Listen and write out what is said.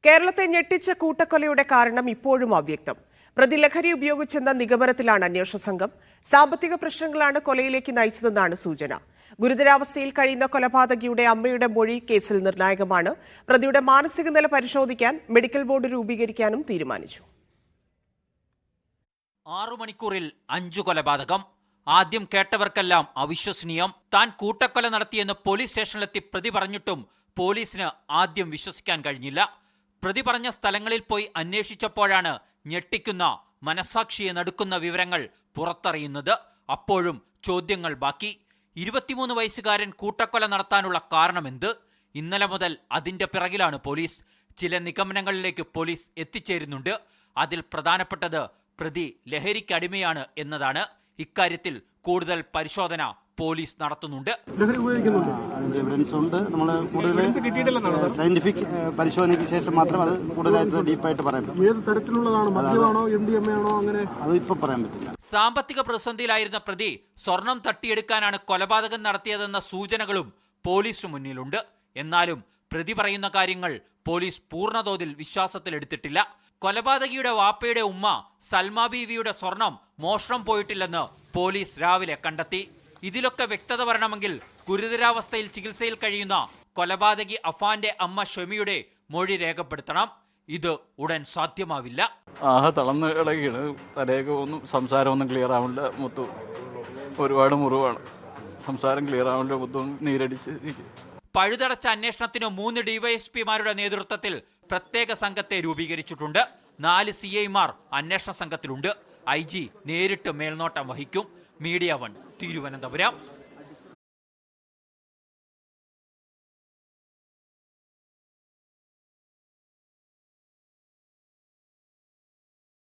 കേരളത്തെ ഞെട്ടിച്ച കൂട്ടക്കൊലയുടെ കാരണം ഇപ്പോഴും അവ്യക്തം. പ്രതി ലഹരി ഉപയോഗിച്ചെന്ന നിഗമനത്തിലാണ് അന്വേഷണ സംഘം. സാമ്പത്തിക പ്രശ്നങ്ങളാണ് കൊലയിലേക്ക് നയിച്ചതെന്നാണ് സൂചന. ഗുരുതരാവസ്ഥയിൽ കഴിയുന്ന കൊലപാതകിയുടെ അമ്മയുടെ മൊഴി കേസിൽ നിർണായകമാണ്. പ്രതിയുടെ മാനസിക നില പരിശോധിക്കാൻ മെഡിക്കൽ ബോർഡ് രൂപീകരിക്കാനും തീരുമാനിച്ചു. 6 മണിക്കൂറിൽ 5 കൊലപാതകം. ആദ്യം കേട്ടവർക്കെല്ലാം അവിശ്വസനീയം. താൻ കൂട്ടക്കൊല നടത്തിയെന്ന് പോലീസ് സ്റ്റേഷനിലെത്തി പ്രതി പറഞ്ഞിട്ടും പോലീസിന് ആദ്യം വിശ്വസിക്കാൻ കഴിഞ്ഞില്ല. പ്രതി പറഞ്ഞ സ്ഥലങ്ങളിൽ പോയി അന്വേഷിച്ചപ്പോഴാണ് ഞെട്ടിക്കുന്ന, മനസാക്ഷിയെ നടുക്കുന്ന വിവരങ്ങൾ പുറത്തറിയുന്നത്. അപ്പോഴും ചോദ്യങ്ങൾ ബാക്കി. 23 വയസ്സുകാരൻ കൂട്ടക്കൊല നടത്താനുള്ള കാരണമെന്ത്? ഇന്നലെ മുതൽ അതിന്റെ പിറകിലാണ് പോലീസ്. ചില നിഗമനങ്ങളിലേക്ക് പോലീസ് എത്തിച്ചേരുന്നുണ്ട്. അതിൽ പ്രധാനപ്പെട്ടത് പ്രതി ലഹരിക്കടിമയാണ് എന്നതാണ്. ഇക്കാര്യത്തിൽ കൂടുതൽ പരിശോധന പോലീസ് നടത്തുന്നുണ്ട്. അതിന്റെ എവിഡൻസ് ഉണ്ട്. നമ്മൾ കൂടുതൽ സയന്റിഫിക് പരിശോധനയ്ക്ക് ശേഷം മാത്രം അത് കൂടുതലായിട്ട് ഡീപ്പായിട്ട് പറയാൻ പറ്റും. ഏത് തരത്തിലുള്ളതാണ്, മദ്യമാണോ MDMA ആണോ, അങ്ങനെ അത് ഇപ്പൊ പറയാൻ പറ്റില്ല. സാമ്പത്തിക പ്രതിസന്ധിയിലായിരുന്ന പ്രതി സ്വർണം തട്ടിയെടുക്കാനാണ് കൊലപാതകം നടത്തിയതെന്ന സൂചനകളും പോലീസിന് മുന്നിലുണ്ട്. എന്നാലും പ്രതി പറയുന്ന കാര്യങ്ങൾ പോലീസ് പൂർണ്ണതോതിൽ വിശ്വാസത്തിലെടുത്തിട്ടില്ല. കൊലപാതകിയുടെ വാപ്പയുടെ ഉമ്മ സൽമ ബീവിയുടെ സ്വർണം മോഷണം പോയിട്ടില്ലെന്ന് പോലീസ് രാവിലെ കണ്ടെത്തി. ഇതിലൊക്കെ വ്യക്തത വരണമെങ്കിൽ ഗുരുതരാവസ്ഥയിൽ ചികിത്സയിൽ കഴിയുന്ന കൊലപാതകി അഫാന്റെ അമ്മ ഷമിയുടെ മൊഴി രേഖപ്പെടുത്തണം. ഇത് ഉടൻ സാധ്യമാവില്ല. തളർന്ന് കിടക്കുകയാണ്. തലയൊക്കെ സംസാരമൊന്നും ക്ലിയർ ആവില്ല. മൊത്തം ഒരുപാട് മുറിവാണ്. സംസാരം ക്ലിയർ ആവില്ല. മൊത്തം നീരടിച്ച്. പഴുതടച്ച അന്വേഷണത്തിന് 3 ഡിവൈഎസ്പിമാരുടെ നേതൃത്വത്തിൽ പ്രത്യേക സംഘത്തെ രൂപീകരിച്ചിട്ടുണ്ട്. 4 CIമാർ അന്വേഷണ സംഘത്തിലുണ്ട്. IG നേരിട്ട് മേൽനോട്ടം വഹിക്കും. മീഡിയ 1 തിരുവനന്തപുരം.